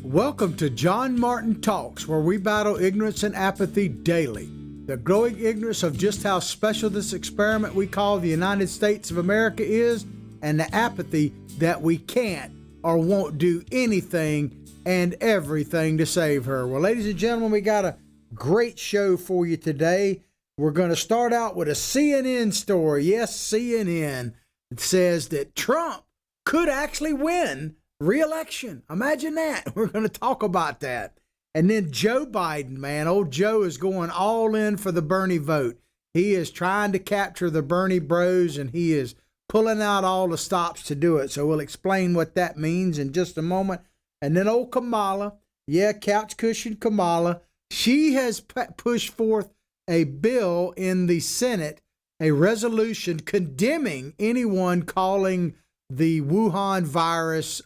Welcome to John Martin Talks, where we battle ignorance and apathy daily. The growing ignorance of just how special this experiment we call the United States of America is, and the apathy that we can't or won't do anything and everything to save her. Well, ladies and gentlemen, we got a great show for you today. We're going to start out with a CNN story. Yes, CNN. It says that Trump could actually win re-election. Imagine that. We're going to talk about that. And then Joe Biden, man, old Joe is going all in for the Bernie vote. He is trying to capture the Bernie bros, and he is pulling out all the stops to do it. So we'll explain what that means in just a moment. And then old Kamala, couch cushion Kamala, she has pushed forth a bill in the Senate, a resolution condemning anyone calling the Wuhan virus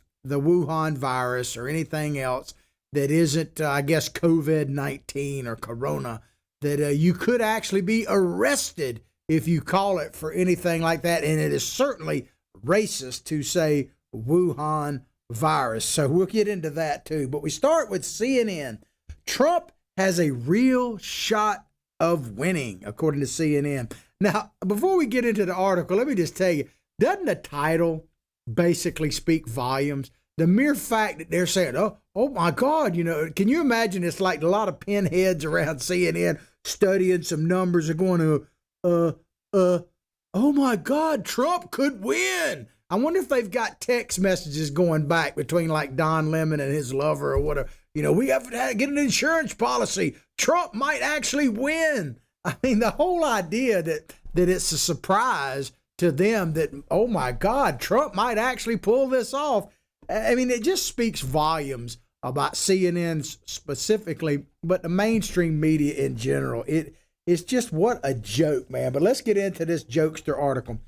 or anything else that isn't, COVID-19 or Corona, that you could actually be arrested if you call it for anything like that. And it is certainly racist to say Wuhan virus. So we'll get into that too. But we start with CNN. Trump has a real shot of winning, according to CNN. Now, before we get into the article, let me just tell you, doesn't the title basically speak volumes? The mere fact that they're saying, oh my God, can you imagine? It's like a lot of pinheads around CNN studying some numbers and going, oh my God, Trump could win. I wonder if they've got text messages going back between like Don Lemon and his lover or whatever. We have to get an insurance policy. Trump might actually win. I mean, the whole idea that it's a surprise to them that, oh my God, Trump might actually pull this off. I mean, it just speaks volumes about CNN specifically, but the mainstream media in general. It's just what a joke, man. But let's get into this jokester article.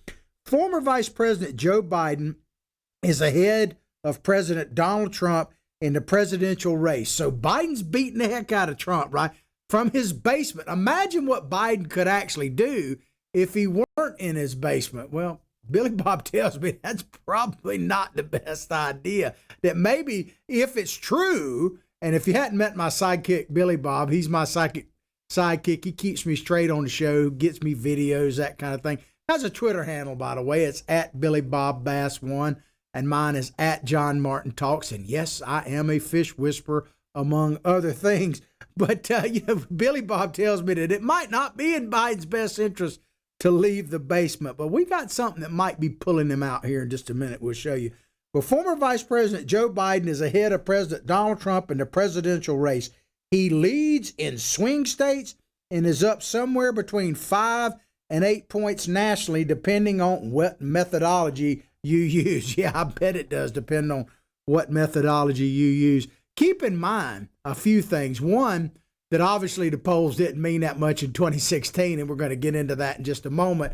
Former Vice President Joe Biden is ahead of President Donald Trump in the presidential race. So Biden's beating the heck out of Trump, right? From his basement. Imagine what Biden could actually do if he weren't in his basement. Well, Billy Bob tells me that's probably not the best idea. That maybe if it's true, and if you hadn't met my sidekick, Billy Bob, he's my sidekick. He keeps me straight on the show, gets me videos, that kind of thing. Has a Twitter handle, by the way. It's at Billy Bob Bass 1, and mine is at John Martin Talks. And yes, I am a fish whisperer, among other things. But, Billy Bob tells me that it might not be in Biden's best interest to leave the basement. But we got something that might be pulling him out here in just a minute. We'll show you. Well, former Vice President Joe Biden is ahead of President Donald Trump in the presidential race. He leads in swing states and is up somewhere between 5 and 8 points nationally, depending on what methodology you use. Yeah, I bet it does depend on what methodology you use. Keep in mind a few things. One, that obviously the polls didn't mean that much in 2016, and we're going to get into that in just a moment.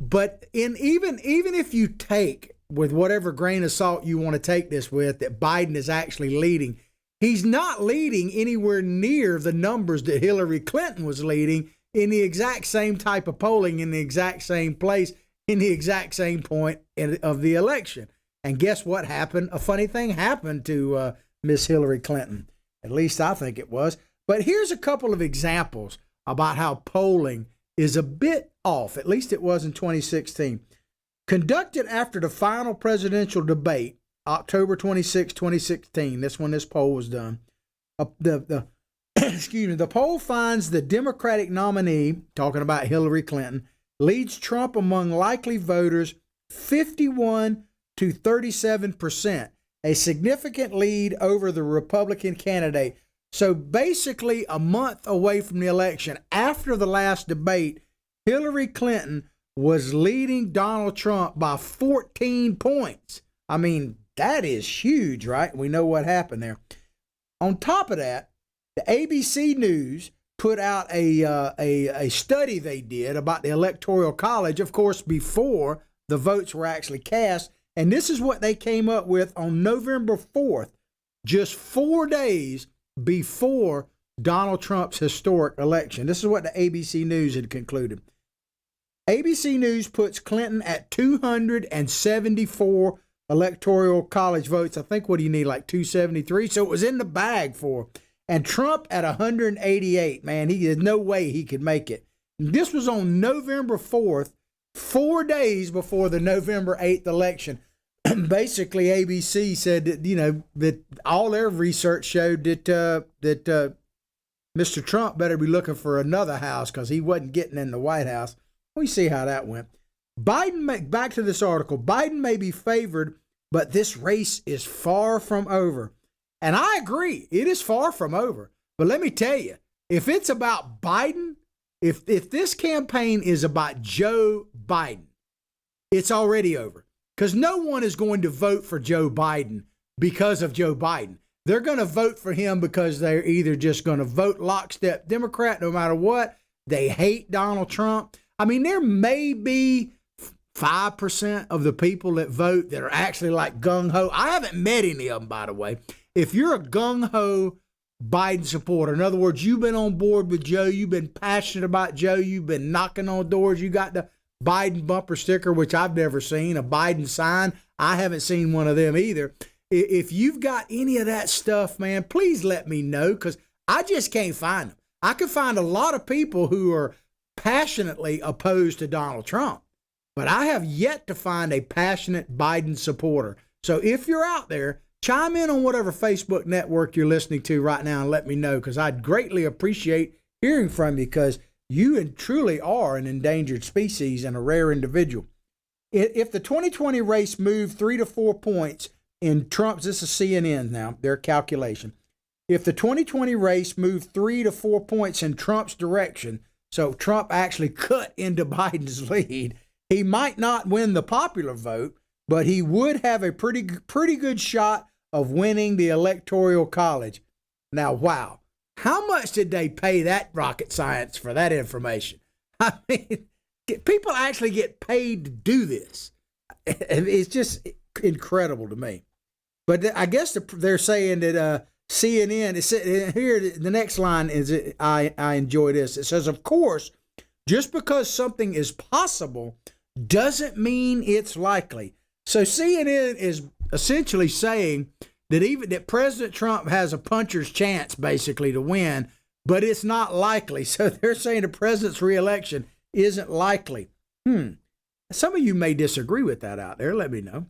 But even if you take, with whatever grain of salt you want to take this with, that Biden is actually leading, he's not leading anywhere near the numbers that Hillary Clinton was leading in the exact same type of polling, in the exact same place, in the exact same point of the election. And guess what happened? A funny thing happened to Miss Hillary Clinton. At least I think it was. But here's a couple of examples about how polling is a bit off. At least it was in 2016. Conducted after the final presidential debate, October 26, 2016. That's when this poll was done. The poll finds the Democratic nominee, talking about Hillary Clinton, leads Trump among likely voters 51 to 37%, a significant lead over the Republican candidate. So basically a month away from the election, after the last debate, Hillary Clinton was leading Donald Trump by 14 points. I mean, that is huge, right? We know what happened there. On top of that, the ABC News put out a study they did about the Electoral College, of course, before the votes were actually cast. And this is what they came up with on November 4th, just 4 days before Donald Trump's historic election. This is what the ABC News had concluded. ABC News puts Clinton at 274 electoral college votes. I think, what do you need, like 273? So it was in the bag for. And Trump at 188. Man, there's no way he could make it. This was on November 4th, 4 days before the November 8th election. Basically, ABC said that, that all their research showed that Mr. Trump better be looking for another house because he wasn't getting in the White House. We see how that went. Back to this article, Biden may be favored, but this race is far from over. And I agree, it is far from over. But let me tell you, if it's about Biden, if this campaign is about Joe Biden, it's already over. Because no one is going to vote for Joe Biden because of Joe Biden. They're going to vote for him because they're either just going to vote lockstep Democrat no matter what. They hate Donald Trump. I mean, there may be 5% of the people that vote that are actually like gung-ho. I haven't met any of them, by the way. If you're a gung-ho Biden supporter, in other words, you've been on board with Joe, you've been passionate about Joe, you've been knocking on doors, you got the Biden bumper sticker, which I've never seen, a Biden sign. I haven't seen one of them either. If you've got any of that stuff, man, please let me know, because I just can't find them. I can find a lot of people who are passionately opposed to Donald Trump, but I have yet to find a passionate Biden supporter. So if you're out there, chime in on whatever Facebook network you're listening to right now and let me know, because I'd greatly appreciate hearing from you, because you truly are an endangered species and a rare individual. If the 2020 race moved 3 to 4 points in Trump's, this is CNN now, their calculation. If the 2020 race moved 3 to 4 points in Trump's direction, so Trump actually cut into Biden's lead, he might not win the popular vote, but he would have a pretty good shot of winning the Electoral College. Now, wow. How much did they pay that rocket science for that information? I mean, people actually get paid to do this. It's just incredible to me. But I guess they're saying that CNN is here. The next line is, I enjoy this. It says, of course, just because something is possible doesn't mean it's likely. So CNN is essentially saying that President Trump has a puncher's chance, basically, to win, but it's not likely. So they're saying the president's reelection isn't likely. Some of you may disagree with that out there. Let me know.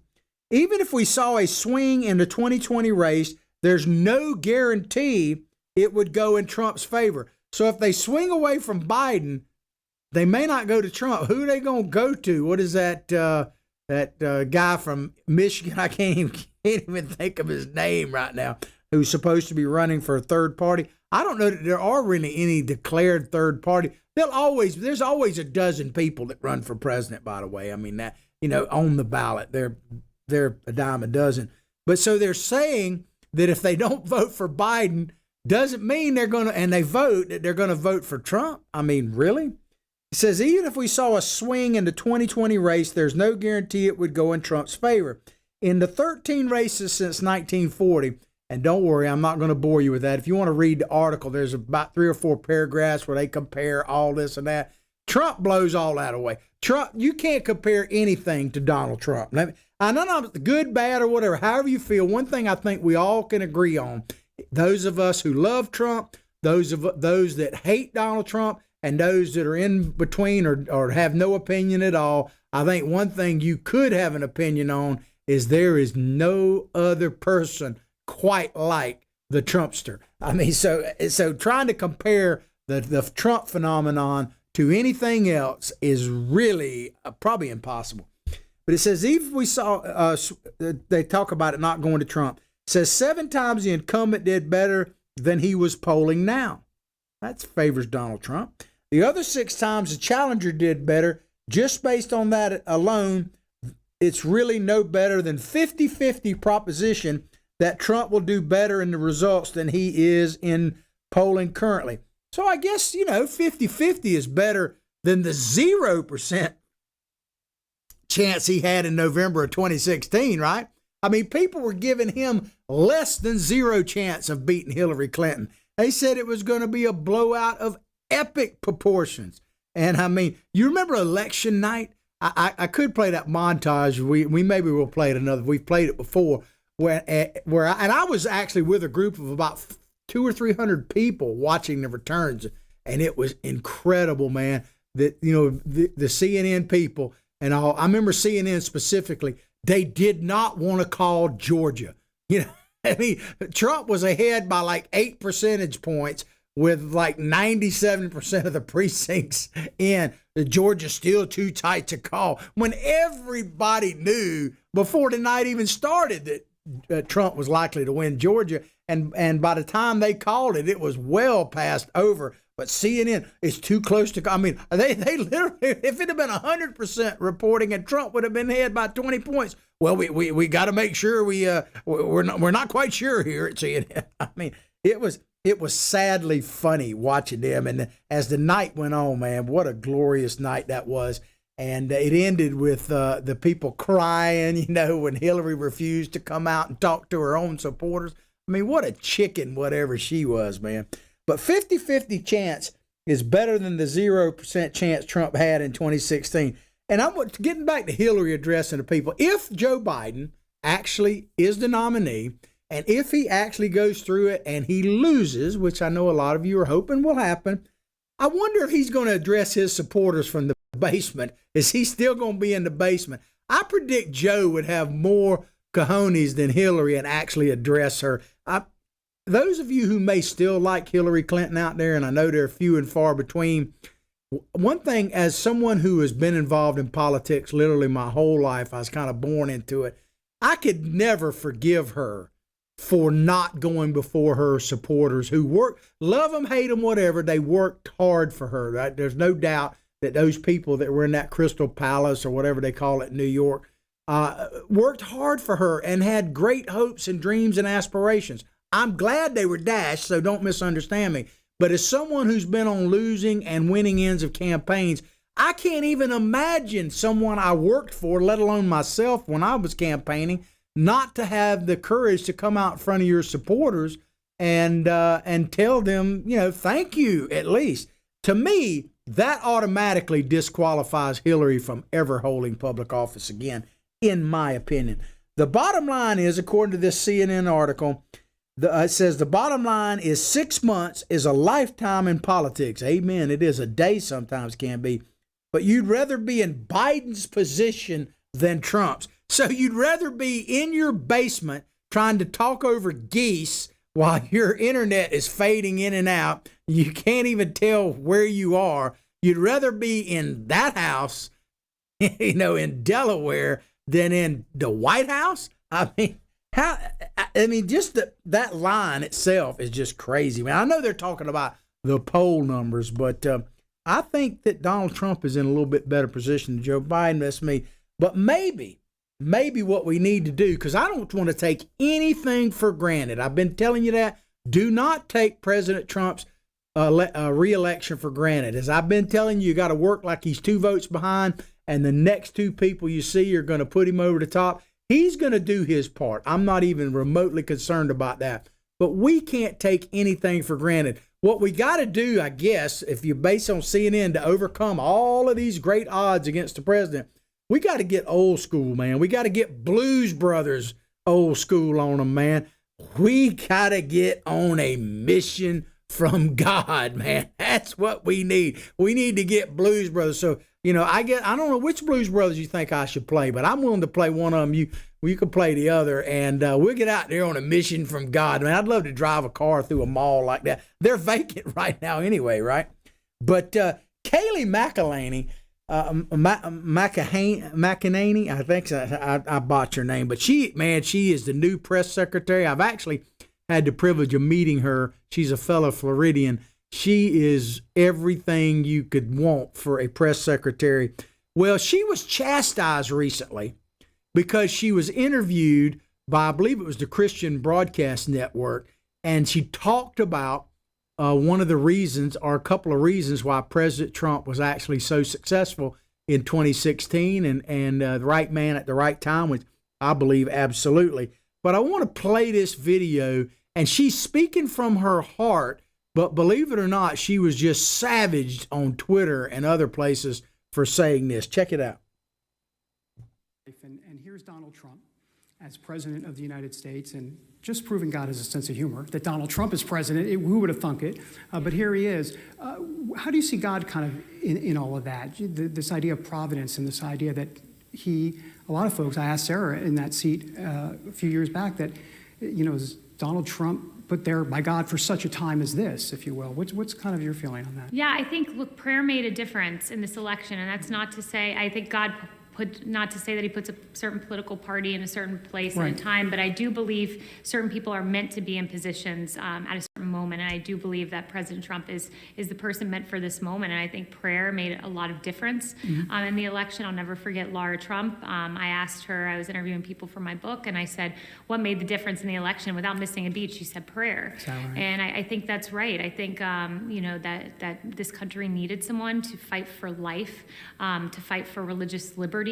Even if we saw a swing in the 2020 race, there's no guarantee it would go in Trump's favor. So if they swing away from Biden, they may not go to Trump. Who are they going to go to? What is that guy from Michigan? I can't even think of his name right now, who's supposed to be running for a third party. I don't know that there are really any declared third party. There's always a dozen people that run for president, by the way. I mean, that, on the ballot, they're a dime a dozen. But so they're saying that if they don't vote for Biden, doesn't mean they're going to, and they vote, that they're going to vote for Trump. I mean, really? It says, even if we saw a swing in the 2020 race, there's no guarantee it would go in Trump's favor. In the 13 races since 1940, and don't worry, I'm not going to bore you with that. If you want to read the article, there's about 3 or 4 paragraphs where they compare all this and that. Trump blows all that away. Trump, you can't compare anything to Donald Trump. I know not good, bad, or whatever, however you feel. One thing I think we all can agree on, those of us who love Trump, those that hate Donald Trump, and those that are in between or have no opinion at all, I think one thing you could have an opinion on is there is no other person quite like the Trumpster. I mean, so trying to compare the Trump phenomenon to anything else is really probably impossible. But it says, even if we saw, they talk about it not going to Trump, it says 7 times the incumbent did better than he was polling now. That favors Donald Trump. The other 6 times the challenger did better. Just based on that alone, it's really no better than 50-50 proposition that Trump will do better in the results than he is in polling currently. So I guess, 50-50 is better than the 0% chance he had in November of 2016, right? I mean, people were giving him less than 0 chance of beating Hillary Clinton. They said it was going to be a blowout of epic proportions. And I mean, you remember election night? I could play that montage. We maybe will play it another. We've played it before I was actually with a group of about 200 or 300 people watching the returns, and it was incredible, man. That the CNN people and all. I remember CNN specifically. They did not want to call Georgia. I mean, Trump was ahead by like 8 percentage points with like 97% of the precincts in. Georgia's still too tight to call, when everybody knew before the night even started that Trump was likely to win Georgia. And by the time they called it, it was well past over. But CNN is too close to. I mean, they literally, if it had been 100% reporting, and Trump would have been ahead by 20 points. Well, we got to make sure we're not quite sure here at CNN. I mean, it was sadly funny watching them. And as the night went on, man, what a glorious night that was. And it ended with the people crying, when Hillary refused to come out and talk to her own supporters. I mean, what a chicken, whatever she was, man. But 50-50 chance is better than the 0% chance Trump had in 2016. And I'm getting back to Hillary addressing the people. If Joe Biden actually is the nominee, and if he actually goes through it and he loses, which I know a lot of you are hoping will happen, I wonder if he's going to address his supporters from the basement. Is he still going to be in the basement? I predict Joe would have more cojones than Hillary and actually address her. Those of you who may still like Hillary Clinton out there, and I know they're few and far between, one thing, as someone who has been involved in politics literally my whole life, I was kind of born into it, I could never forgive her for not going before her supporters who love them, hate them, whatever. They worked hard for her. Right? There's no doubt that those people that were in that Crystal Palace or whatever they call it in New York worked hard for her and had great hopes and dreams and aspirations. I'm glad they were dashed, so don't misunderstand me. But as someone who's been on losing and winning ends of campaigns, I can't even imagine someone I worked for, let alone myself when I was campaigning, not to have the courage to come out in front of your supporters and tell them, thank you at least. To me, that automatically disqualifies Hillary from ever holding public office again, in my opinion. The bottom line is, according to this CNN article, it says the bottom line is 6 months is a lifetime in politics. Amen. It is. A day sometimes can be. But you'd rather be in Biden's position than Trump's. So you'd rather be in your basement trying to talk over geese while your internet is fading in and out. You can't even tell where you are. You'd rather be in that house, in Delaware, than in the White House. Just that line itself is just crazy. I know they're talking about the poll numbers, but I think that Donald Trump is in a little bit better position than Joe Biden. That's me. But maybe what we need to do, because I don't want to take anything for granted. I've been telling you that. Do not take President Trump's re-election for granted. As I've been telling you, you got to work like he's 2 votes behind, and the next 2 people you see are going to put him over the top. He's going to do his part. I'm not even remotely concerned about that. But we can't take anything for granted. What we got to do, I guess, if you're based on CNN, to overcome all of these great odds against the president, we got to get old school, man. We got to get Blues Brothers old school on them, man. We got to get on a mission from God, man. That's what we need. We need to get Blues Brothers. So, I don't know which Blues Brothers you think I should play, but I'm willing to play one of them. You can play the other, and we'll get out there on a mission from God. Man, I'd love to drive a car through a mall like that. They're vacant right now anyway, right? But Kayleigh McEnany, McEnany, I think I botched her name, but she is the new press secretary. I've actually had the privilege of meeting her. She's a fellow Floridian. She is everything you could want for a press secretary. Well, she was chastised recently because she was interviewed by, I believe it was the Christian Broadcast Network, and she talked about one of the reasons, or a couple of reasons, why President Trump was actually so successful in 2016 and the right man at the right time, which I believe absolutely. But I want to play this video, and she's speaking from her heart But believe it or not, she was just savaged on Twitter and other places for saying this. Check it out. And here's Donald Trump as president of the United States, and just proving God has a sense of humor, that Donald Trump is president. Who would have thunk it? But here he is. How do you see God kind of in all of that? This idea of providence and this idea that a lot of folks, I asked Sarah in that seat a few years back, that, is Donald Trump put there by God for such a time as this, if you will? What's kind of your feeling on that? Yeah, I think, look, prayer made a difference in this election, and that's not to say, I think God not to say that he puts a certain political party in a certain place right. and a time, but I do believe certain people are meant to be in positions at a certain moment, and I do believe that President Trump is the person meant for this moment, and I think prayer made a lot of difference in the election. I'll never forget Laura Trump. I asked her, I was interviewing people for my book, and I said, what made the difference in the election? Without missing a beat, she said prayer. Right? And I think that's right. I think, that this country needed someone to fight for life, to fight for religious liberty.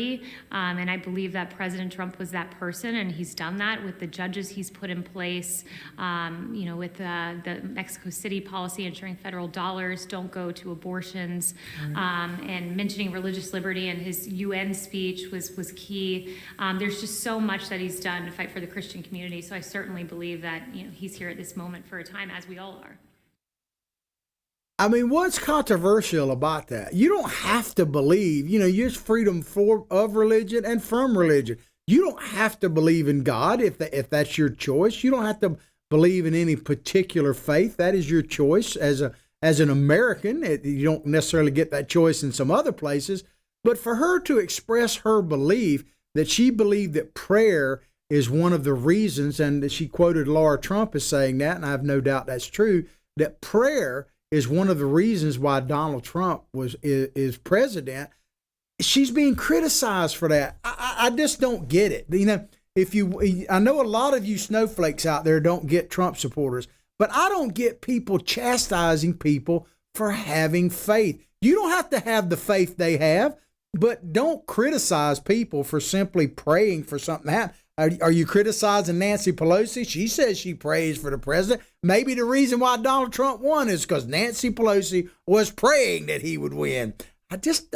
And I believe that President Trump was that person, and he's done that with the judges he's put in place, with the Mexico City policy ensuring federal dollars don't go to abortions, and mentioning religious liberty, and his UN speech was key. There's just so much that he's done to fight for the Christian community, so I certainly believe that he's here at this moment for a time, as we all are. I mean, what's controversial about that? You don't have to believe, there's freedom of religion and from religion. You don't have to believe in God if that's your choice. You don't have to believe in any particular faith. That is your choice as an American. You don't necessarily get that choice in some other places. But for her to express her belief that she believed that prayer is one of the reasons, and that she quoted Laura Trump as saying that, and I have no doubt that's true, that prayer is one of the reasons why Donald Trump is president. She's being criticized for that. I just don't get it. I know a lot of you snowflakes out there don't get Trump supporters, but I don't get people chastising people for having faith. You don't have to have the faith they have, but don't criticize people for simply praying for something to happen. Are you criticizing Nancy Pelosi? She says she prays for the president. Maybe the reason why Donald Trump won is because Nancy Pelosi was praying that he would win.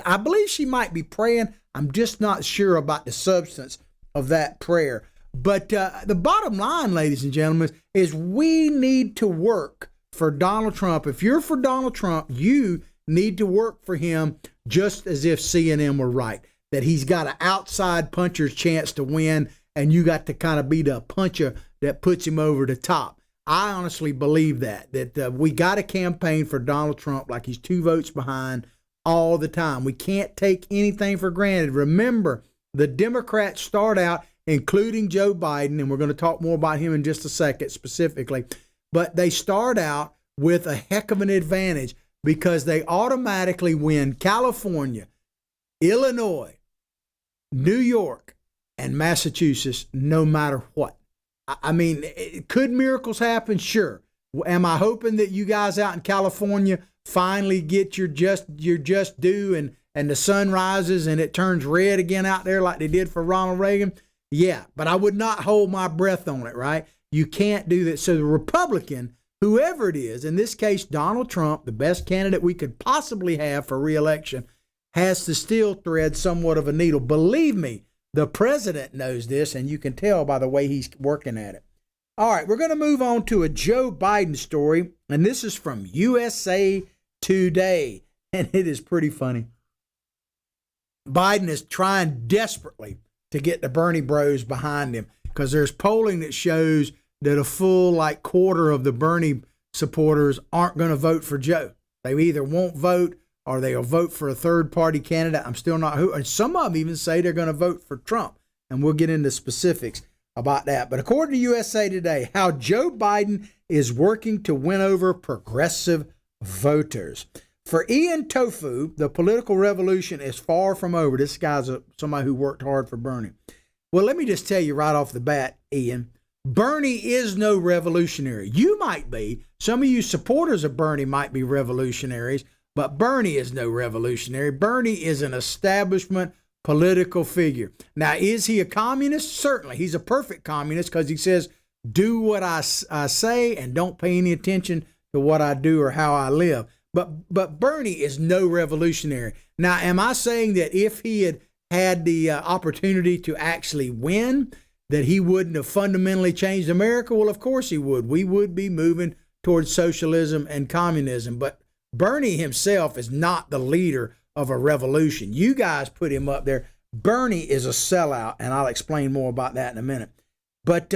I believe she might be praying. I'm just not sure about the substance of that prayer. But the bottom line, ladies and gentlemen, is we need to work for Donald Trump. If you're for Donald Trump, you need to work for him just as if CNN were right, that he's got an outside puncher's chance to win, and you got to kind of be the puncher that puts him over the top. I honestly believe that we got to campaign for Donald Trump like he's 2 votes behind all the time. We can't take anything for granted. Remember, the Democrats start out, including Joe Biden, and we're going to talk more about him in just a second specifically, but they start out with a heck of an advantage because they automatically win California, Illinois, New York, and Massachusetts, no matter what. I mean, could miracles happen? Sure. Am I hoping that you guys out in California finally get your just due and the sun rises and it turns red again out there like they did for Ronald Reagan? Yeah, but I would not hold my breath on it, right? You can't do that. So the Republican, whoever it is, in this case, Donald Trump, the best candidate we could possibly have for re-election, has to still thread somewhat of a needle. Believe me, the president knows this, and you can tell by the way he's working at it. All right, we're going to move on to a Joe Biden story, and this is from USA Today, and it is pretty funny. Biden is trying desperately to get the Bernie bros behind him because there's polling that shows that a full quarter of the Bernie supporters aren't going to vote for Joe. They either won't vote or they'll vote for a third-party candidate. I'm still not who. And some of them even say they're going to vote for Trump. And we'll get into specifics about that. But according to USA Today, how Joe Biden is working to win over progressive voters. For Ian Tofu, the political revolution is far from over. This guy's somebody who worked hard for Bernie. Well, let me just tell you right off the bat, Ian, Bernie is no revolutionary. You might be. Some of you supporters of Bernie might be revolutionaries. But Bernie is no revolutionary. Bernie is an establishment political figure. Now, is he a communist? Certainly. He's a perfect communist because he says, do what I say and don't pay any attention to what I do or how I live. But Bernie is no revolutionary. Now, am I saying that if he had had the opportunity to actually win, that he wouldn't have fundamentally changed America? Well, of course he would. We would be moving towards socialism and communism. But Bernie himself is not the leader of a revolution. You guys put him up there. Bernie is a sellout, and I'll explain more about that in a minute. But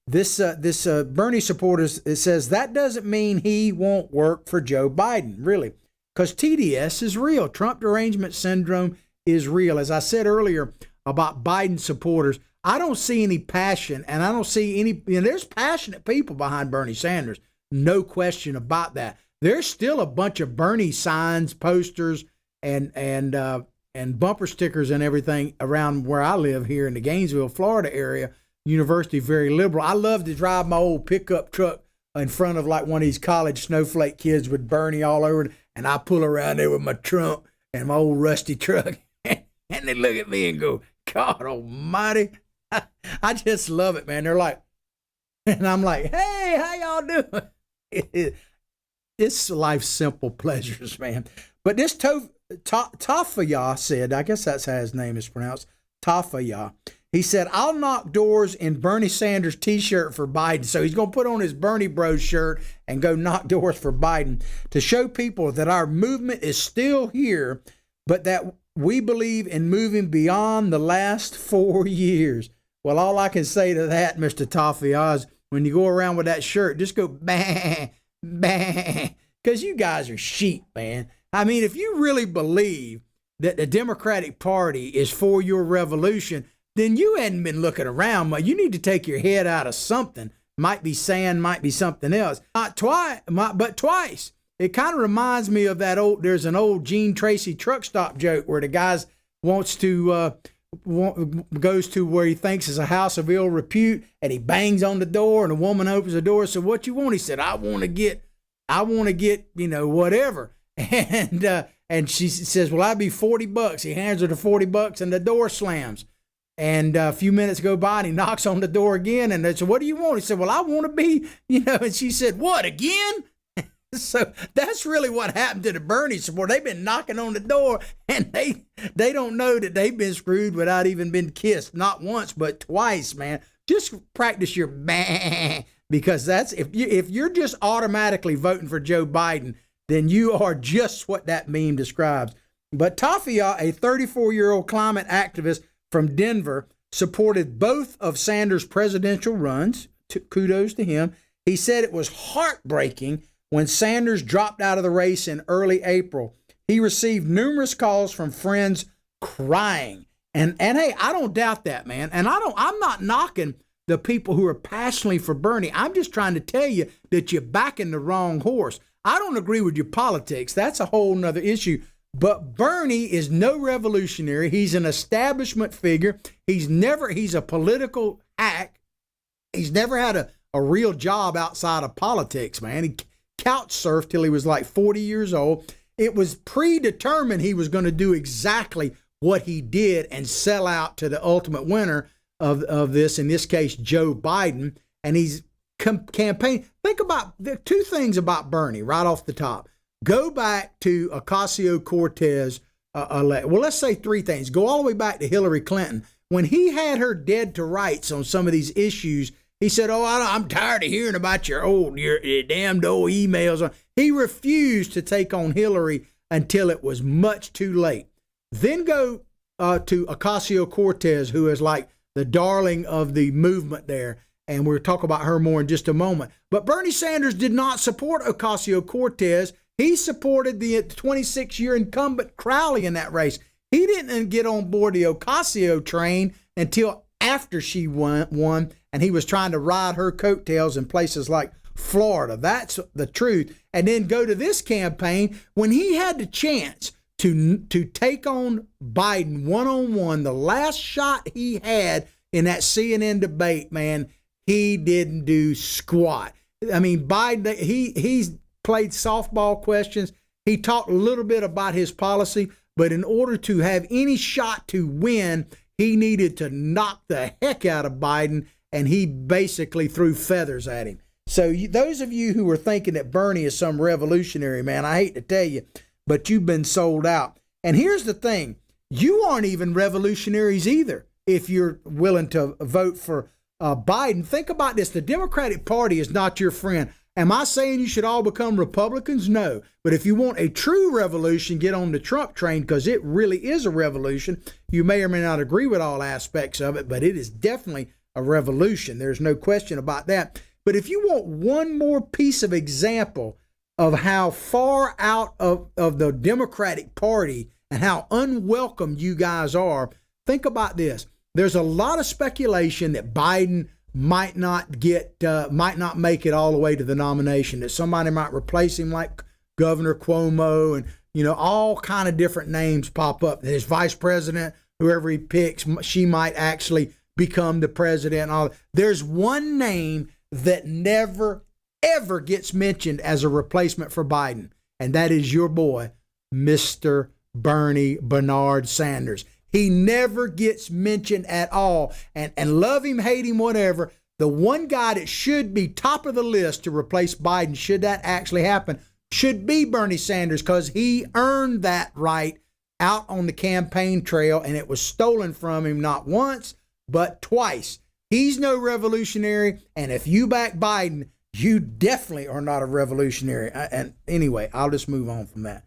this Bernie supporters, it says that doesn't mean he won't work for Joe Biden, really, because TDS is real. Trump derangement syndrome is real. As I said earlier about Biden supporters, I don't see any passion, and I don't see any, there's passionate people behind Bernie Sanders. No question about that. There's still a bunch of Bernie signs, posters, and bumper stickers and everything around where I live here in the Gainesville, Florida area. University, very liberal. I love to drive my old pickup truck in front of like one of these college snowflake kids with Bernie all over it, and I pull around there with my trunk and my old rusty truck, and they look at me and go, God almighty. I just love it, man. They're like, and I'm like, hey, how y'all doing? It's life's simple pleasures, man. But this Tafayah said, I guess that's how his name is pronounced, Tafayah. He said, I'll knock doors in Bernie Sanders t-shirt for Biden. So he's going to put on his Bernie Bros shirt and go knock doors for Biden to show people that our movement is still here, but that we believe in moving beyond the last 4 years. Well, all I can say to that, Mr. Tafayah, is when you go around with that shirt, just go bang, bang, because you guys are sheep, man. I mean, if you really believe that the Democratic Party is for your revolution, then you hadn't been looking around. You need to take your head out of something. Might be sand, might be something else. Not twice, but twice. It kind of reminds me of that there's an old Gene Tracy truck stop joke where the guy goes to where he thinks is a house of ill repute, and he bangs on the door, and the woman opens the door. So what you want? He said, I want to get, whatever. And she says, well, I'd be $40. He hands her the $40 and the door slams. And a few minutes go by and he knocks on the door again. And they said, what do you want? He said, well, I want to be, and she said, what, again? So that's really what happened to the Bernie support. They've been knocking on the door, and they don't know that they've been screwed without even been kissed. Not once, but twice, man. Just practice your bang, because that's if you're just automatically voting for Joe Biden, then you are just what that meme describes. But Tafayah, a 34-year-old climate activist from Denver, supported both of Sanders' presidential runs. Kudos to him. He said it was heartbreaking when Sanders dropped out of the race in early April. He received numerous calls from friends crying. And hey, I don't doubt that, man. And I'm not knocking the people who are passionately for Bernie. I'm just trying to tell you that you're backing the wrong horse. I don't agree with your politics. That's a whole nother issue. But Bernie is no revolutionary. He's an establishment figure. He's a political hack. He's never had a real job outside of politics, man. He couch surfed till he was like 40 years old. It was predetermined he was going to do exactly what he did and sell out to the ultimate winner of this, in this case, Joe Biden. And he's campaigning. Think about the two things about Bernie right off the top. Go back to Ocasio-Cortez. Well, let's say three things. Go all the way back to Hillary Clinton. When he had her dead to rights on some of these issues, he said, I'm tired of hearing about your damned old emails. He refused to take on Hillary until it was much too late. Then go to Ocasio-Cortez, who is like the darling of the movement there. And we'll talk about her more in just a moment. But Bernie Sanders did not support Ocasio-Cortez. He supported the 26-year incumbent Crowley in that race. He didn't get on board the Ocasio train until after she won, and he was trying to ride her coattails in places like Florida. That's the truth. And then go to this campaign when he had the chance to take on Biden one-on-one, the last shot he had in that CNN debate, man, he didn't do squat. I mean, Biden, he's played softball questions. He talked a little bit about his policy, but in order to have any shot to win, he needed to knock the heck out of Biden, and he basically threw feathers at him. So those of you who are thinking that Bernie is some revolutionary, man, I hate to tell you, but you've been sold out. And here's the thing. You aren't even revolutionaries either if you're willing to vote for Biden. Think about this. The Democratic Party is not your friend. Am I saying you should all become Republicans? No. But if you want a true revolution, get on the Trump train, because it really is a revolution. You may or may not agree with all aspects of it, but it is definitely a revolution. There's no question about that. But if you want one more piece of example of how far out of the Democratic Party and how unwelcome you guys are, think about this. There's a lot of speculation that Biden might not make it all the way to the nomination, that somebody might replace him like Governor Cuomo, and, all kind of different names pop up. His vice president, whoever he picks, she might actually become the president. There's one name that never, ever gets mentioned as a replacement for Biden, and that is your boy, Mr. Bernie Bernard Sanders. He never gets mentioned at all. And love him, hate him, whatever. The one guy that should be top of the list to replace Biden, should that actually happen, should be Bernie Sanders, because he earned that right out on the campaign trail, and it was stolen from him not once, but twice. He's no revolutionary, and if you back Biden, you definitely are not a revolutionary. And anyway, I'll just move on from that.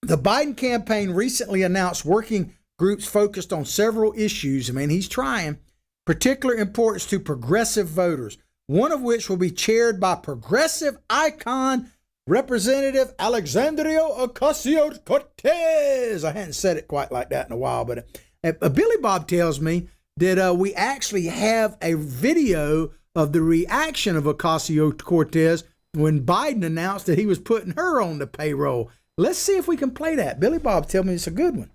The Biden campaign recently announced working groups focused on several issues. I mean, he's trying. Particular importance to progressive voters, one of which will be chaired by progressive icon Representative Alexandria Ocasio-Cortez. I hadn't said it quite like that in a while, but Billy Bob tells me that we actually have a video of the reaction of Ocasio-Cortez when Biden announced that he was putting her on the payroll. Let's see if we can play that. Billy Bob tell me it's a good one.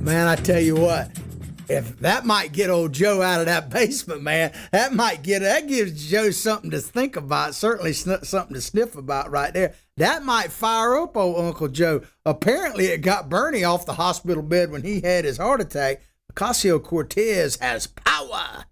Man, I tell you what, if that might get old Joe out of that basement, man, that gives Joe something to think about, certainly something to sniff about right there. That might fire up old Uncle Joe. Apparently it got Bernie off the hospital bed when he had his heart attack. Ocasio-Cortez has power.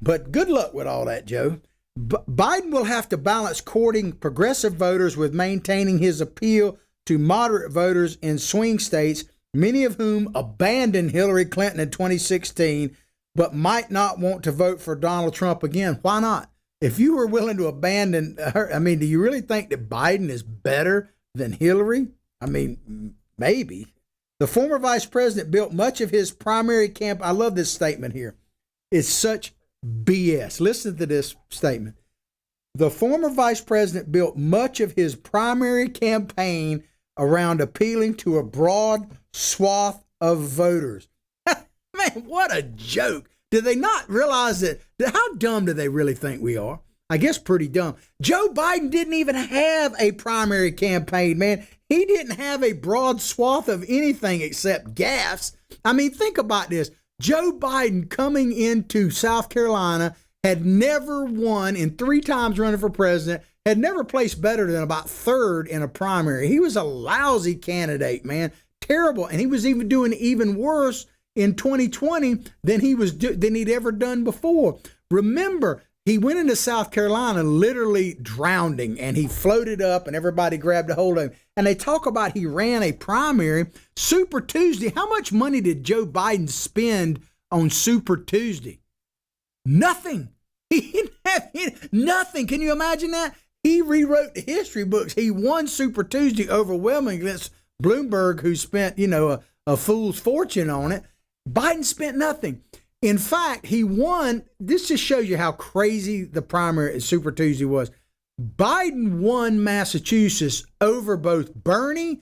But good luck with all that, Joe. Biden will have to balance courting progressive voters with maintaining his appeal to moderate voters in swing states, many of whom abandoned Hillary Clinton in 2016, but might not want to vote for Donald Trump again. Why not? If you were willing to abandon her, I mean, do you really think that Biden is better than Hillary? I mean, maybe. The former vice president built much of his primary camp. I love this statement here. It's such BS. Listen to this statement. The former vice president built much of his primary campaign around appealing to a broad swath of voters. Man, what a joke. Do they not realize that? How dumb do they really think we are? I guess pretty dumb. Joe Biden didn't even have a primary campaign, man. He didn't have a broad swath of anything except gaffes. I mean, think about this. Joe Biden coming into South Carolina had never won in 3 times running for president, had never placed better than about 3rd in a primary. He was a lousy candidate, man. Terrible. And he was even doing even worse in 2020 than he'd ever done before. Remember, he went into South Carolina literally drowning, and he floated up and everybody grabbed a hold of him. And they talk about he ran a primary, Super Tuesday. How much money did Joe Biden spend on Super Tuesday? Nothing. He didn't have nothing. Can you imagine that? He rewrote the history books. He won Super Tuesday overwhelmingly against Bloomberg, who spent, a fool's fortune on it. Biden spent nothing. In fact, he won. This just shows you how crazy the primary at Super Tuesday was. Biden won Massachusetts over both Bernie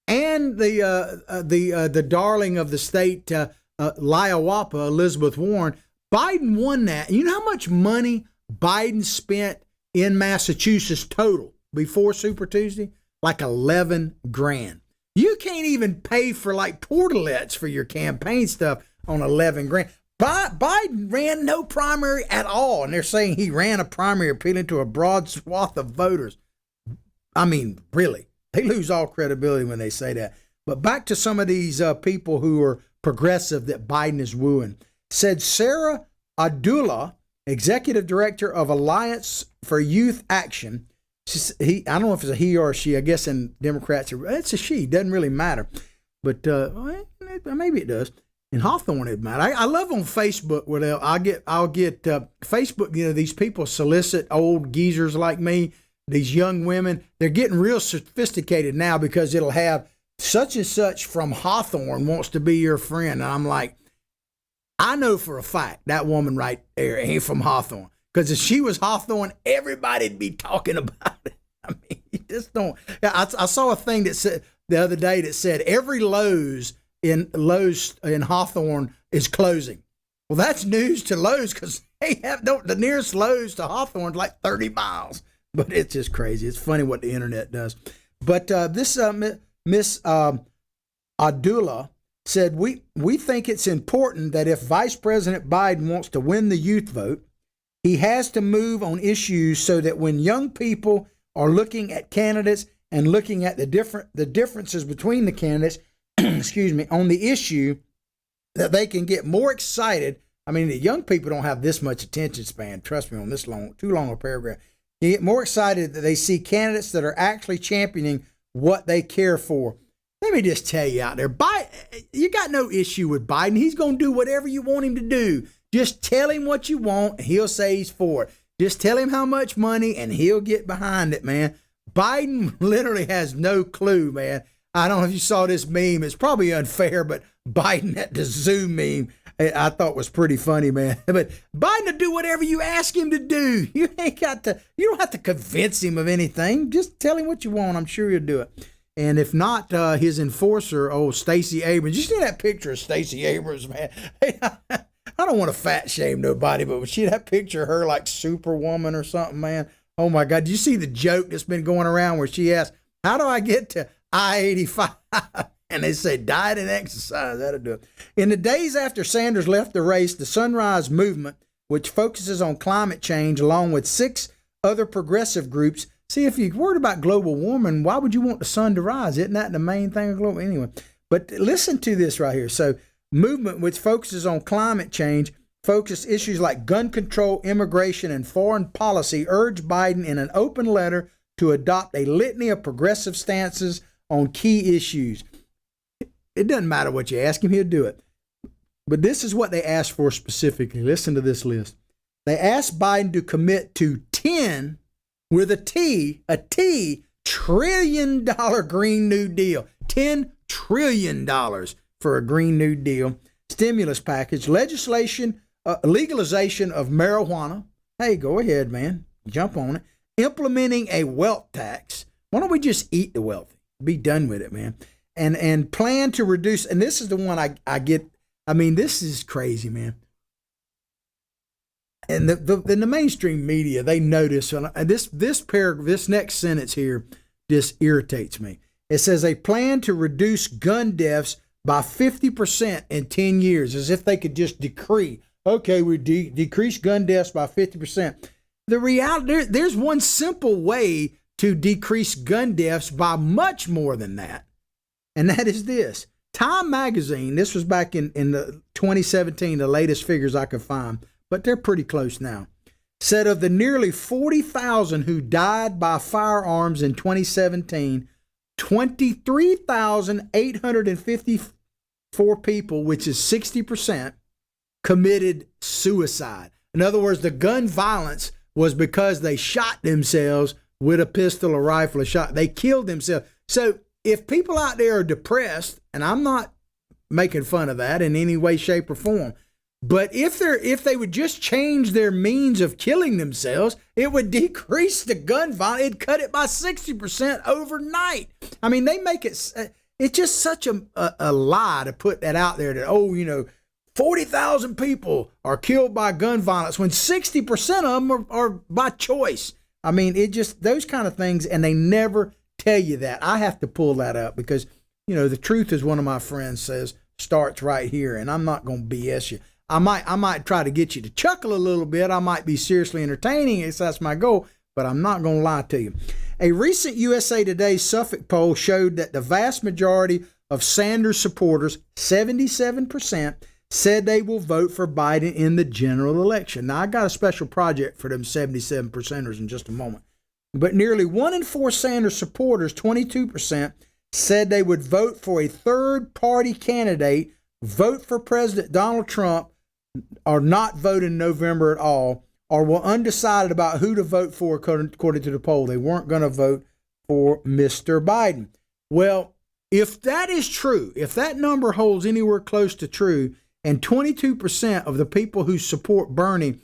and the darling of the state, Liawapa, Elizabeth Warren. Biden won that. You know how much money Biden spent in Massachusetts total before Super Tuesday? Like $11 grand. You can't even pay for like portalets for your campaign stuff on 11 grand. Biden ran no primary at all, and they're saying he ran a primary appealing to a broad swath of voters. I mean, really, they lose all credibility when they say that. But back to some of these people who are progressive that Biden is wooing. Said Sarah Abdullah, executive director of Alliance for Youth Action. I don't know if it's a he or a she. I guess in Democrats, it's a she. Doesn't really matter. But maybe it does. In Hawthorne, it matters. I love on Facebook where I'll get Facebook. You know, these people solicit old geezers like me, these young women. They're getting real sophisticated now because it'll have such and such from Hawthorne wants to be your friend. And I'm like, I know for a fact that woman right there ain't from Hawthorne. Because if she was Hawthorne, everybody'd be talking about it. I mean, you just don't. I saw a thing that said the other day that said every Lowe's in Hawthorne is closing. Well, that's news to Lowe's because the nearest Lowe's to Hawthorne is like 30 miles. But it's just crazy. It's funny what the internet does. But this Miss Abdullah said, we think it's important that if Vice President Biden wants to win the youth vote, he has to move on issues so that when young people are looking at candidates and looking at the differences between the candidates, excuse me, on the issue, that they can get more excited. I mean, the young people don't have this much attention span. Trust me on this too long a paragraph. You get more excited that they see candidates that are actually championing what they care for. Let me just tell you out there, you got no issue with Biden. He's going to do whatever you want him to do. Just tell him what you want, and he'll say he's for it. Just tell him how much money, and he'll get behind it, man. Biden literally has no clue, man. I don't know if you saw this meme. It's probably unfair, but Biden at the Zoom meme, I thought was pretty funny, man. But Biden will do whatever you ask him to do. You don't have to convince him of anything. Just tell him what you want. I'm sure he'll do it. And if not, his enforcer, Stacey Abrams. You see that picture of Stacey Abrams, man? I don't want to fat shame nobody, but see that picture of her like Superwoman or something, man? Oh my God. Did you see the joke that's been going around where she asked, how do I get to I-85? And they say, diet and exercise. That'll do it. In the days after Sanders left the race, the Sunrise Movement, which focuses on climate change, along with 6 other progressive groups. See, if you're worried about global warming, why would you want the sun to rise? Isn't that the main thing of global? Anyway, but listen to this right here. So, movement which focuses on climate change, focus issues like gun control, immigration, and foreign policy, urged Biden in an open letter to adopt a litany of progressive stances on key issues. It doesn't matter what you ask him, he'll do it. But this is what they asked for specifically. Listen to this list. They asked Biden to commit to 10, with a T, $trillion Green New Deal. $10 trillion for a Green New Deal stimulus package, legislation, legalization of marijuana. Hey, go ahead, man. Jump on it. Implementing a wealth tax. Why don't we just eat the wealthy? Be done with it, man. And plan to reduce, and this is the one I get. I mean, this is crazy, man. And the mainstream media, they notice, and this paragraph, this next sentence here just irritates me. It says a plan to reduce gun deaths by 50% in 10 years, as if they could just decree, okay, we decrease gun deaths by 50%. The reality, there's one simple way to decrease gun deaths by much more than that. And that is this. Time magazine, this was back in the 2017, the latest figures I could find, but they're pretty close now, said of the nearly 40,000 who died by firearms in 2017, 23,854 people, which is 60%, committed suicide. In other words, the gun violence was because they shot themselves with a pistol or rifle or shot. They killed themselves. So if people out there are depressed, and I'm not making fun of that in any way, shape, or form, but if they would just change their means of killing themselves, it would decrease the gun violence. It'd cut it by 60% overnight. I mean, they make it. It's just such a lie to put that out there that 40,000 people are killed by gun violence when 60% of them are by choice. I mean, it just those kind of things, and they never tell you that. I have to pull that up because the truth, as one of my friends says, starts right here, and I'm not going to BS you. I might try to get you to chuckle a little bit. I might be seriously entertaining, if that's my goal, but I'm not going to lie to you. A recent USA Today Suffolk poll showed that the vast majority of Sanders supporters, 77%, said they will vote for Biden in the general election. Now, I got a special project for them 77%ers in just a moment. But nearly 1 in 4 Sanders supporters, 22%, said they would vote for a third-party candidate, vote for President Donald Trump, or not vote in November at all, or were undecided about who to vote for according to the poll. They weren't going to vote for Mr. Biden. Well, if that is true, if that number holds anywhere close to true, and 22% of the people who support Bernie,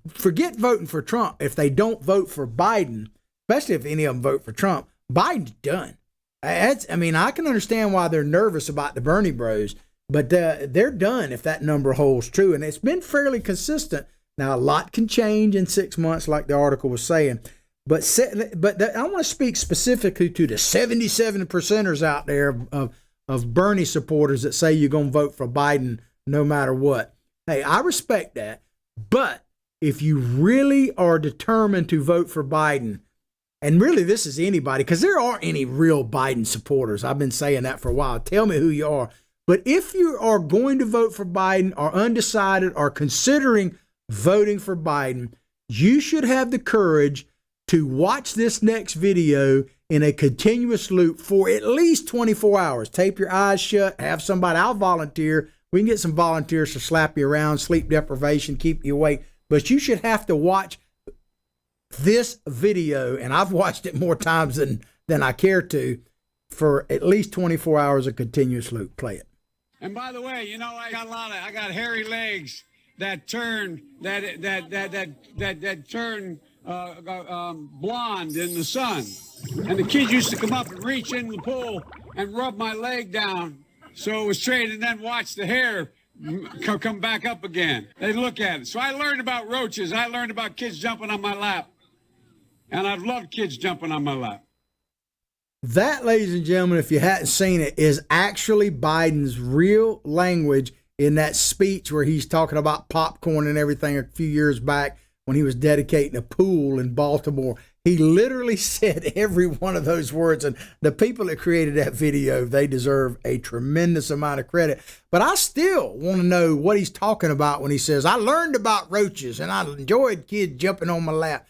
forget voting for Trump, if they don't vote for Biden, especially if any of them vote for Trump, Biden's done. I can understand why they're nervous about the Bernie bros, but they're done if that number holds true. And it's been fairly consistent. Now, a lot can change in 6 months, like the article was saying. But I want to speak specifically to the 77%ers out there of Bernie supporters that say you're going to vote for Biden no matter what. Hey, I respect that. But if you really are determined to vote for Biden, and really this is anybody, because there aren't any real Biden supporters. I've been saying that for a while. Tell me who you are. But if you are going to vote for Biden, or undecided, or considering voting for Biden, you should have the courage to watch this next video in a continuous loop for at least 24 hours. Tape your eyes shut, have somebody, I'll volunteer. We can get some volunteers to slap you around, sleep deprivation, keep you awake. But you should have to watch this video, and I've watched it more times than I care to, for at least 24 hours of continuous loop. Play it. And by the way, I got hairy legs that turn blonde in the sun. And the kids used to come up and reach in the pool and rub my leg down so it was straight, and then watch the hair come back up again. They look at it. So I learned about roaches. I learned about kids jumping on my lap. And I've loved kids jumping on my lap. That, ladies and gentlemen, if you hadn't seen it, is actually Biden's real language in that speech where he's talking about popcorn and everything a few years back when he was dedicating a pool in Baltimore. He literally said every one of those words, and the people that created that video, they deserve a tremendous amount of credit. But I still want to know what he's talking about when he says, I learned about roaches and I enjoyed kids jumping on my lap.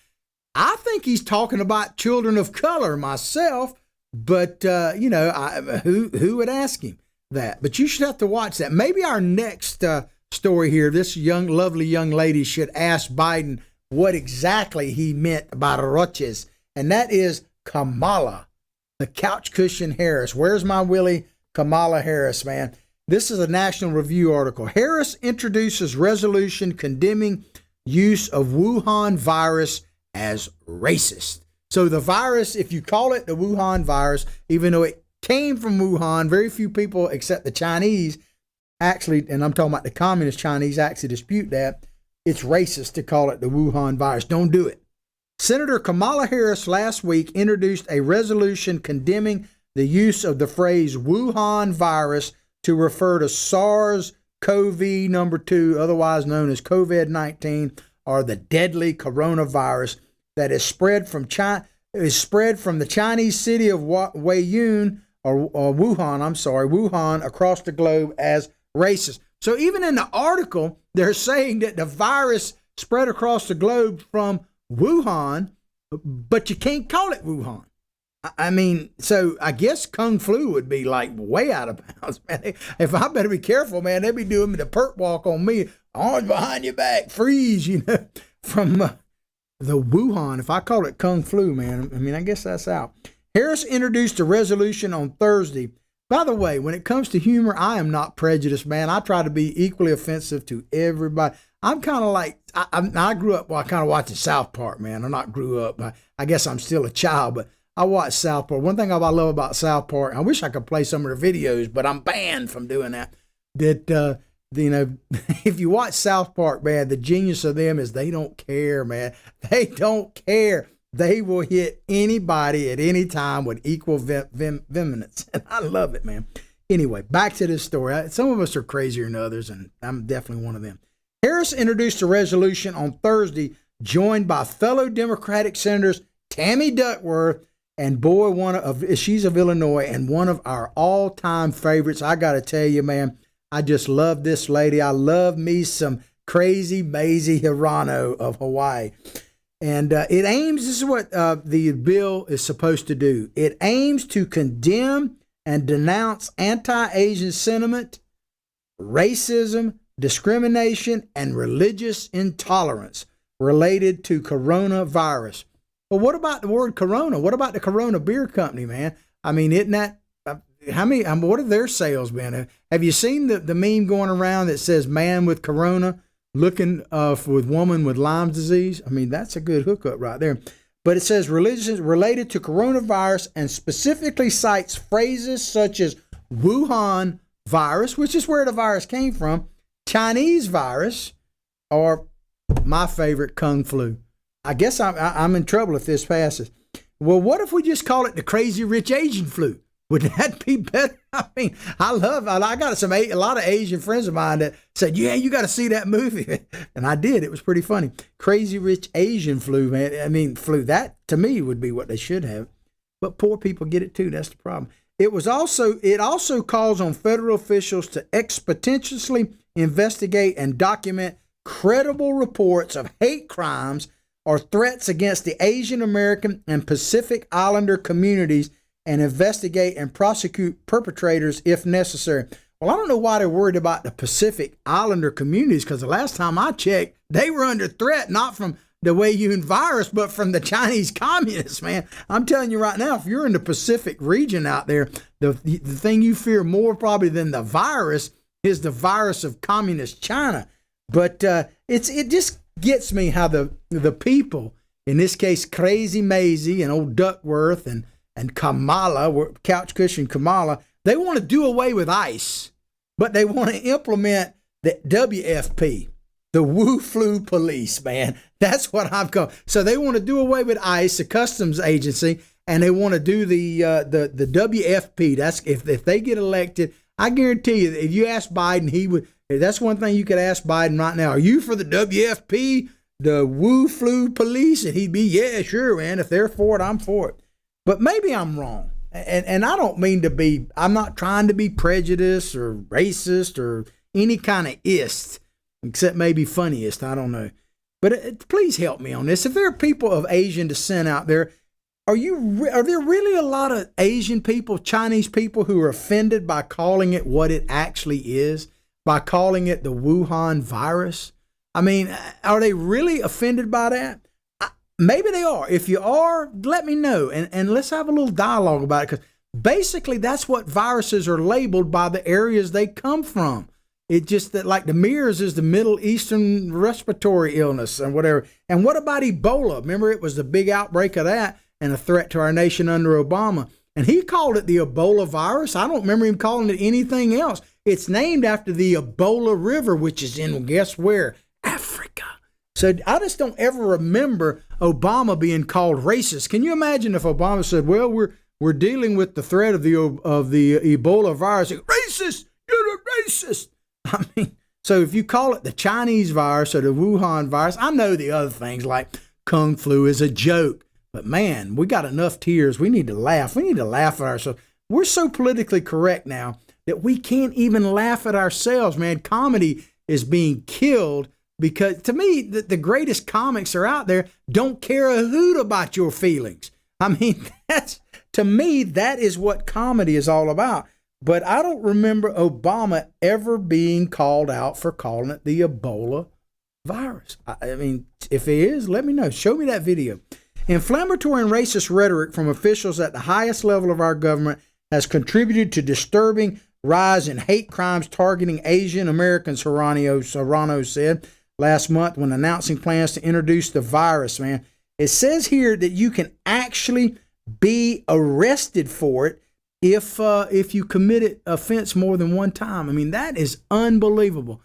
I think he's talking about children of color myself, but, who would ask him that? But you should have to watch that. Maybe our next story here, this lovely young lady should ask Biden what exactly he meant about roaches, and that is Kamala, the couch cushion Harris. Where's my Willie? Kamala Harris, man. This is a National Review article. Harris introduces resolution condemning use of Wuhan virus as racist. So the virus, if you call it the Wuhan virus, even though it came from Wuhan, very few people except the Chinese actually, and I'm talking about the communist Chinese, actually dispute that. It's racist to call it the Wuhan virus. Don't do it. Senator Kamala Harris last week introduced a resolution condemning the use of the phrase Wuhan virus to refer to SARS-CoV-2, otherwise known as COVID-19, or the deadly coronavirus that is spread from the Chinese city of Wuhan across the globe as racist. So even in the article, they're saying that the virus spread across the globe from Wuhan, but you can't call it Wuhan. I mean, so I guess Kung Flu would be like way out of bounds, man. If I better be careful, man, they'd be doing the perp walk on me. Arms behind your back, freeze, from the Wuhan. If I call it Kung Flu, man, I mean, I guess that's out. Harris introduced a resolution on Thursday. By the way, when it comes to humor, I am not prejudiced, man. I try to be equally offensive to everybody. I'm kind of like, I grew up, I kind of watching South Park, man. I not grew up. I guess I'm still a child, but I watch South Park. One thing I love about South Park, I wish I could play some of their videos, but I'm banned from doing that. If you watch South Park, man, the genius of them is they don't care, man. They don't care. They will hit anybody at any time with equal vehemence. And I love it, man. Anyway, back to this story. Some of us are crazier than others, and I'm definitely one of them. Harris introduced a resolution on Thursday, joined by fellow Democratic Senators Tammy Duckworth and she's of Illinois and one of our all-time favorites. I got to tell you, man, I just love this lady. I love me some crazy Mazie Hirono of Hawaii. And it aims, this is what the bill is supposed to do. It aims to condemn and denounce anti-Asian sentiment, racism, discrimination, and religious intolerance related to coronavirus. Well, what about the word Corona? What about the Corona Beer Company, man? I mean, isn't that, what have their sales been? Have you seen the meme going around that says man with Corona looking with woman with Lyme disease? I mean, that's a good hookup right there. But it says religion related to coronavirus and specifically cites phrases such as Wuhan virus, which is where the virus came from, Chinese virus, or my favorite, Kung flu. I guess I'm in trouble if this passes. Well, what if we just call it the crazy rich Asian flu? Would that be better? I mean, I got a lot of Asian friends of mine that said, yeah, you got to see that movie. And I did. It was pretty funny. Crazy rich Asian flu, man. I mean, flu, that to me would be what they should have. But poor people get it too. That's the problem. It also calls on federal officials to expeditiously investigate and document credible reports of hate crimes or threats against the Asian American and Pacific Islander communities and investigate and prosecute perpetrators if necessary. Well, I don't know why they're worried about the Pacific Islander communities, because the last time I checked, they were under threat, not from the Wuhan virus, but from the Chinese communists, man. I'm telling you right now, if you're in the Pacific region out there, the thing you fear more probably than the virus is the virus of communist China. But it just gets me how the people, in this case, Crazy Mazie and old Duckworth and Kamala, couch cushion Kamala, they want to do away with ICE, but they want to implement the WFP, the Wu Flu Police, man. That's what I've called. So they want to do away with ICE, the customs agency, and they want to do the WFP. That's if they get elected. I guarantee you that if you ask Biden, he would. That's one thing you could ask Biden right now. Are you for the WFP, the Wu Flu Police? And he'd be, yeah, sure, man. If they're for it, I'm for it. But maybe I'm wrong. And I don't mean to be, I'm not trying to be prejudiced or racist or any kind of ist, except maybe funniest. I don't know. But please help me on this. If there are people of Asian descent out there, are there really a lot of Asian people, Chinese people, who are offended by calling it what it actually is, by calling it the Wuhan virus? I mean, are they really offended by that? Maybe they are. If you are, let me know, and let's have a little dialogue about it, because basically that's what viruses are labeled by the areas they come from. It just that, like the MERS is the Middle Eastern respiratory illness and whatever. And what about Ebola? Remember, it was the big outbreak of that and a threat to our nation under Obama. And he called it the Ebola virus. I don't remember him calling it anything else. It's named after the Ebola River, which is in, guess where? Africa. So I just don't ever remember Obama being called racist. Can you imagine if Obama said, well, we're dealing with the threat of the Ebola virus. Racist! You're a racist! I mean, so if you call it the Chinese virus or the Wuhan virus, I know the other things like Kung flu is a joke. But man, we got enough tears. We need to laugh. We need to laugh at ourselves. We're so politically correct now that we can't even laugh at ourselves, man. Comedy is being killed because, to me, the greatest comics are out there don't care a hoot about your feelings. I mean, to me, that is what comedy is all about. But I don't remember Obama ever being called out for calling it the Ebola virus. I mean, if it is, let me know. Show me that video. Inflammatory and racist rhetoric from officials at the highest level of our government has contributed to disturbing rise in hate crimes targeting Asian Americans, Serrano said last month when announcing plans to introduce the virus, man. It says here that you can actually be arrested for it if you committed offense more than one time. I mean, that is unbelievable.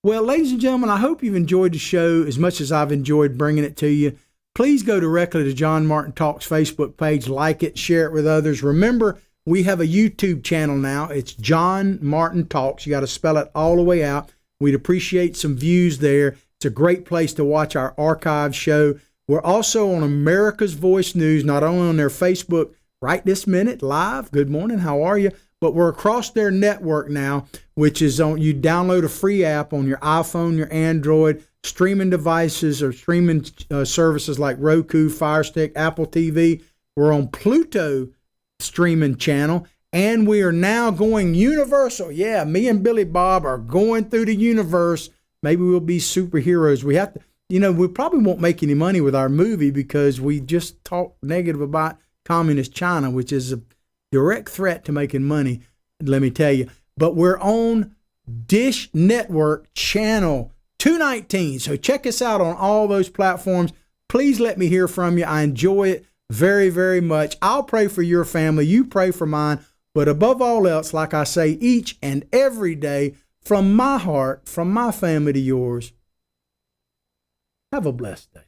Well, ladies and gentlemen, I hope you've enjoyed the show as much as I've enjoyed bringing it to you. please go directly to John Martin Talks Facebook page, like it, share it with others. Remember, we have a YouTube channel now. It's John Martin Talks. You got to spell it all the way out. We'd appreciate some views there. It's a great place to watch our archive show. We're also on America's Voice News, not only on their Facebook right this minute, live. Good morning, how are you? But we're across their network now, which is on, you download a free app on your iPhone, your Android, streaming devices or streaming services like Roku, Fire Stick, Apple TV. We're on Pluto streaming channel, and we are now going universal. Yeah, me and Billy Bob are going through the universe. Maybe we'll be superheroes. We have to, we probably won't make any money with our movie because we just talk negative about communist China, which is a direct threat to making money, let me tell you. But we're on Dish Network channel 219. So check us out on all those platforms. Please let me hear from you. I enjoy it very, very much. I'll pray for your family. You pray for mine. But above all else, like I say each and every day, from my heart, from my family to yours, have a blessed day.